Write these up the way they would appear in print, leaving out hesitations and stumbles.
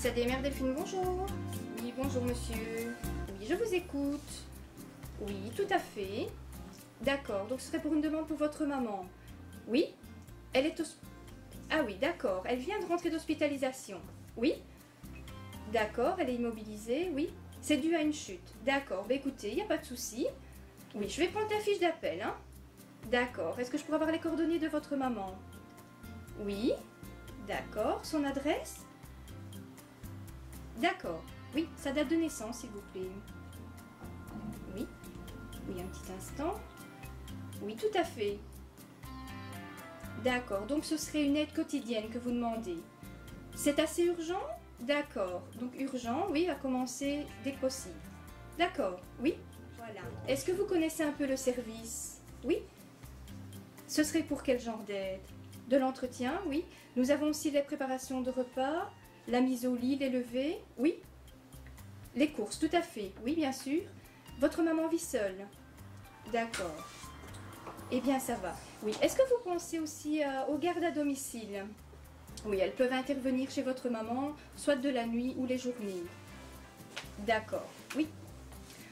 Service ADMR Delphine, bonjour. Oui, bonjour monsieur. Oui, je vous écoute. Oui, tout à fait. D'accord, donc ce serait pour une demande pour votre maman. Oui, elle est Ah oui, d'accord, elle vient de rentrer d'hospitalisation. Oui, d'accord, elle est immobilisée, oui. C'est dû à une chute. D'accord, bah écoutez, il n'y a pas de souci. Oui, je vais prendre ta fiche d'appel, hein. D'accord, est-ce que je pourrais avoir les coordonnées de votre maman? Oui, d'accord, son adresse? D'accord, oui, sa date de naissance, s'il vous plaît. Oui, oui, un petit instant. Oui, tout à fait. D'accord, donc ce serait une aide quotidienne que vous demandez. C'est assez urgent? D'accord, donc urgent, oui, à commencer dès que possible. D'accord, oui, voilà. Est-ce que vous connaissez un peu le service? Oui. Ce serait pour quel genre d'aide? De l'entretien, oui. Nous avons aussi les préparations de repas, la mise au lit, les levées, oui. Les courses, tout à fait, oui, bien sûr. Votre maman vit seule? D'accord. Eh bien, ça va. Oui. Est-ce que vous pensez aussi aux gardes à domicile? Oui, elles peuvent intervenir chez votre maman, soit de la nuit ou les journées. D'accord, oui.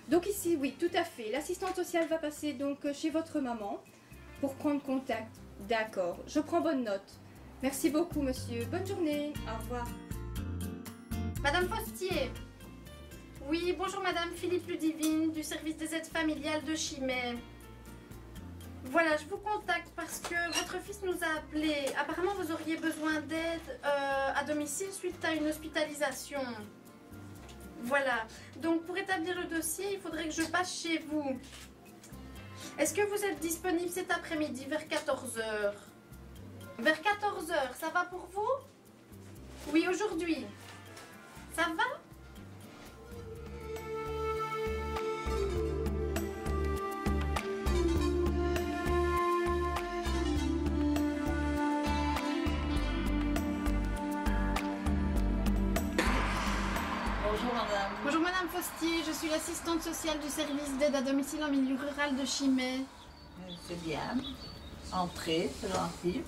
Donc ici, oui, tout à fait. L'assistante sociale va passer donc chez votre maman pour prendre contact. D'accord, je prends bonne note. Merci beaucoup, monsieur. Bonne journée. Au revoir. Madame Fostier. Oui, bonjour Madame Philippe Ludivine du service des aides familiales de Chimay. Voilà, je vous contacte parce que votre fils nous a appelé. Apparemment, vous auriez besoin d'aide à domicile suite à une hospitalisation. Voilà, donc pour établir le dossier, il faudrait que je passe chez vous. Est-ce que vous êtes disponible cet après-midi vers 14 h? Vers 14 h, ça va pour vous? Oui, aujourd'hui. Ça va? Bonjour madame. Bonjour Madame Fostier, je suis l'assistante sociale du service d'aide à domicile en milieu rural de Chimay. C'est bien. Entrez, c'est gentil.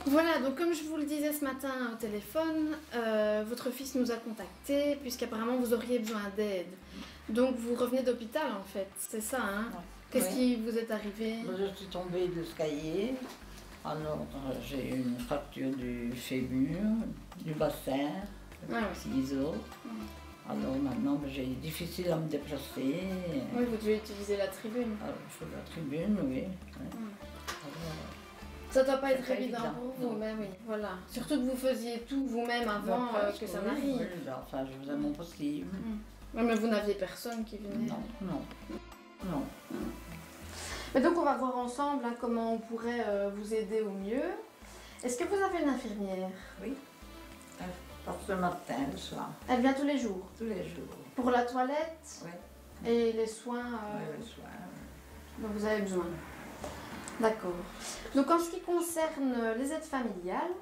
Voilà, donc comme je vous le disais ce matin au téléphone, votre fils nous a contactés puisqu'apparemment vous auriez besoin d'aide. Donc vous revenez d'hôpital en fait, c'est ça hein? Ouais. Qu'est-ce Oui. qui vous est arrivé? Je suis tombée de l'escalier. Alors j'ai eu une fracture du fémur, du bassin, Ah oui. ciseaux. Alors maintenant j'ai difficile à me déplacer. Oui, vous devez utiliser la tribune. Alors, je fais la tribune, oui. Ouais. Alors, Ça doit pas C'est être pas évident évident, pour vous, non. mais oui, voilà. Surtout que vous faisiez tout vous-même avant que ça n'arrive. Oui, enfin je faisais mon possible. Ouais, mais vous n'aviez personne qui venait. Non, non, non. Mais donc on va voir ensemble hein, comment on pourrait vous aider au mieux. Est-ce que vous avez une infirmière? Oui. Elle passe le matin, le soir, Elle vient tous les jours. tous les jours. Pour la toilette Oui, et les soins le soir. dont vous avez besoin. D'accord. Donc en ce qui concerne les aides familiales,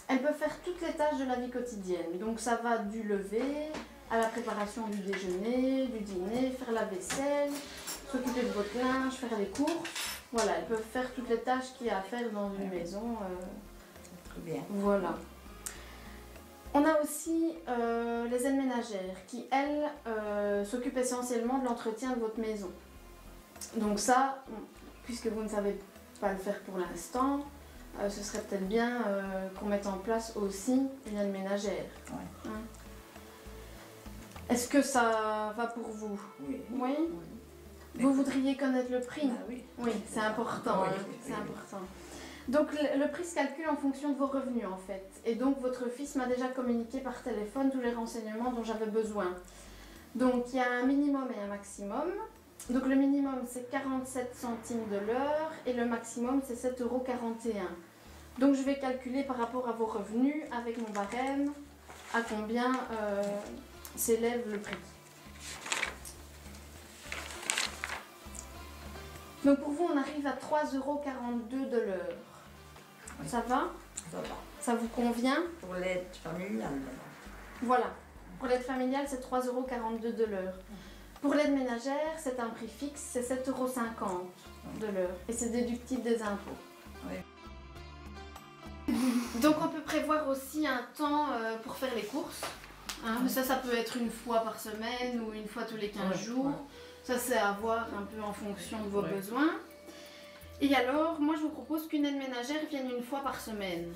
elles peuvent faire toutes les tâches de la vie quotidienne. Donc ça va du lever à la préparation du déjeuner, du dîner, faire la vaisselle, s'occuper de votre linge, faire les courses. Voilà, elles peuvent faire toutes les tâches qu'il y a à faire dans une maison. Très bien. Voilà. On a aussi les aides ménagères qui, elles, s'occupent essentiellement de l'entretien de votre maison. Donc ça, puisque vous ne savez pas le faire pour l'instant, ce serait peut-être bien qu'on mette en place aussi une aide ménagère. Ouais. Hein. Est-ce que ça va pour vous? Oui. Oui. Vous voudriez connaître le prix? Ah oui. Oui, c'est important. Oui, hein, oui, c'est oui. important. Donc le prix se calcule en fonction de vos revenus en fait. Et donc votre fils m'a déjà communiqué par téléphone tous les renseignements dont j'avais besoin. Donc il y a un minimum et un maximum. Donc le minimum c'est 47 centimes de l'heure et le maximum c'est 7,41 €. Donc je vais calculer par rapport à vos revenus avec mon barème à combien s'élève le prix. Donc pour vous on arrive à 3,42 € de l'heure. Oui. Ça va? Ça va. Ça vous convient? Pour l'aide familiale. Voilà. Pour l'aide familiale, c'est 3,42 € de l'heure. Pour l'aide ménagère, c'est un prix fixe, c'est 7,50 € de l'heure. Et c'est déductible des impôts. Oui. Donc on peut prévoir aussi un temps pour faire les courses. Hein. Ça peut être une fois par semaine ou une fois tous les 15 jours. Ouais. Ça c'est à voir un peu en fonction de vos besoins. Et alors, moi je vous propose qu'une aide ménagère vienne une fois par semaine.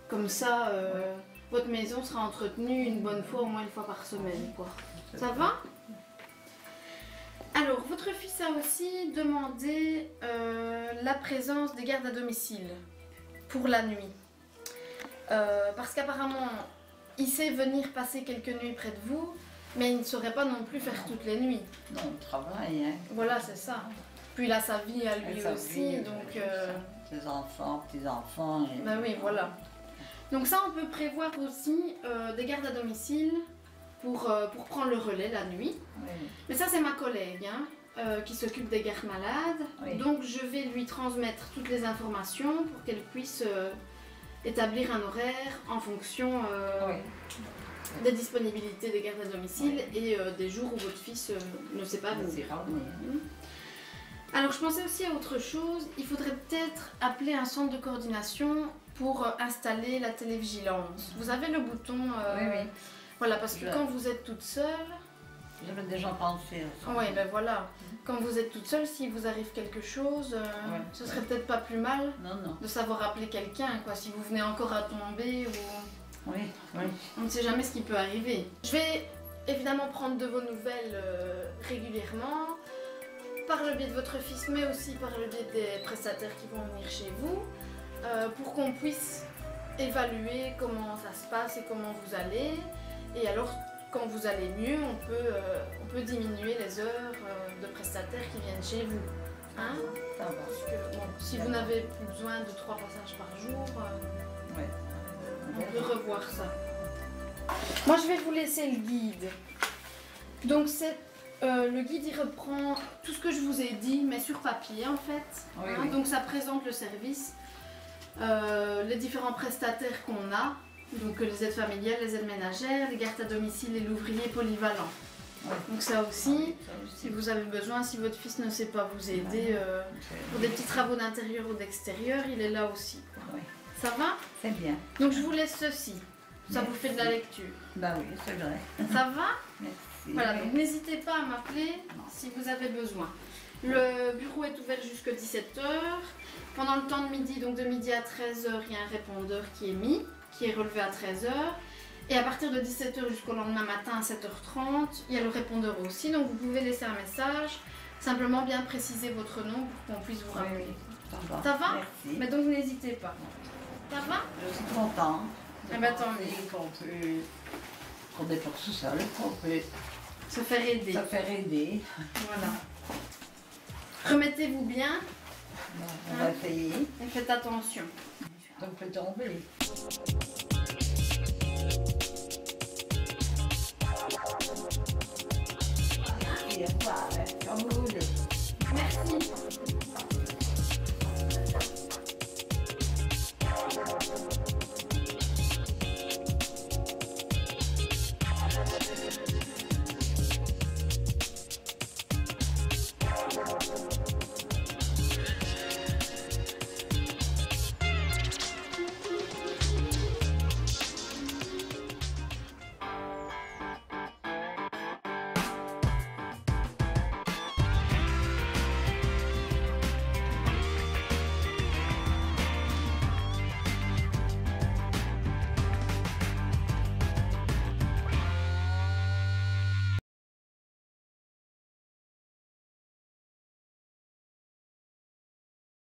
Comme ça, votre maison sera entretenue une bonne fois, au moins une fois par semaine. Quoi. Ça va ? Alors, votre fils a aussi demandé la présence des gardes à domicile pour la nuit. Parce qu'apparemment, il sait venir passer quelques nuits près de vous, mais il ne saurait pas non plus faire toutes les nuits. Non, on travaille. Hein. Voilà, c'est ça. Puis il a sa vie à lui aussi, donc... Ses enfants, petits-enfants... Et... Ben oui, voilà. Donc ça, on peut prévoir aussi des gardes à domicile pour prendre le relais la nuit. Oui. Mais ça, c'est ma collègue qui s'occupe des gardes malades. Oui. Donc je vais lui transmettre toutes les informations pour qu'elle puisse établir un horaire en fonction des disponibilités des gardes à domicile et des jours où votre fils ne sait pas venir. Alors je pensais aussi à autre chose, il faudrait peut-être appeler un centre de coordination pour installer la télévigilance. Vous avez le bouton, oui. Voilà, parce que quand vous êtes toute seule... J'avais déjà pensé. Oui, ben voilà, quand vous êtes toute seule, s'il vous arrive quelque chose, ce serait peut-être pas plus mal de savoir appeler quelqu'un, quoi, si vous venez encore à tomber ou... Oui. On ne sait jamais ce qui peut arriver. Je vais évidemment prendre de vos nouvelles régulièrement, par le biais de votre fils, mais aussi par le biais des prestataires qui vont venir chez vous, pour qu'on puisse évaluer comment ça se passe et comment vous allez. Et alors, quand vous allez mieux, on peut diminuer les heures de prestataires qui viennent chez vous. Hein? Parce que, bon, si vous n'avez plus besoin de 3 passages par jour, on peut revoir ça. Moi, je vais vous laisser le guide. Donc, le guide, il reprend tout ce que je vous ai dit, mais sur papier en fait. Donc ça présente le service, les différents prestataires qu'on a, donc les aides familiales, les aides ménagères, les gardes à domicile et l'ouvrier polyvalent. Donc ça aussi, si vous avez besoin, si votre fils ne sait pas vous aider pour des petits travaux d'intérieur ou d'extérieur, il est là aussi. Ça va? C'est bien. Donc je vous laisse ceci. Ça vous fait de la lecture. Bah oui, c'est vrai. Ça va? Merci. Voilà, donc n'hésitez pas à m'appeler si vous avez besoin. Le bureau est ouvert jusqu'à 17h. Pendant le temps de midi, donc de midi à 13h, il y a un répondeur qui est mis, qui est relevé à 13h. Et à partir de 17h jusqu'au lendemain matin à 7h30, il y a le répondeur aussi. Donc vous pouvez laisser un message, simplement bien préciser votre nom pour qu'on puisse vous rappeler. Oui. Ça va? Merci. Mais donc n'hésitez pas. Ça va? Je suis contente. Eh ben tant mieux. Qu'on n'est pas tout seul, qu'on peut se faire aider. Voilà. Remettez-vous bien. On va essayer. Et faites attention. On peut tomber. Et voilà.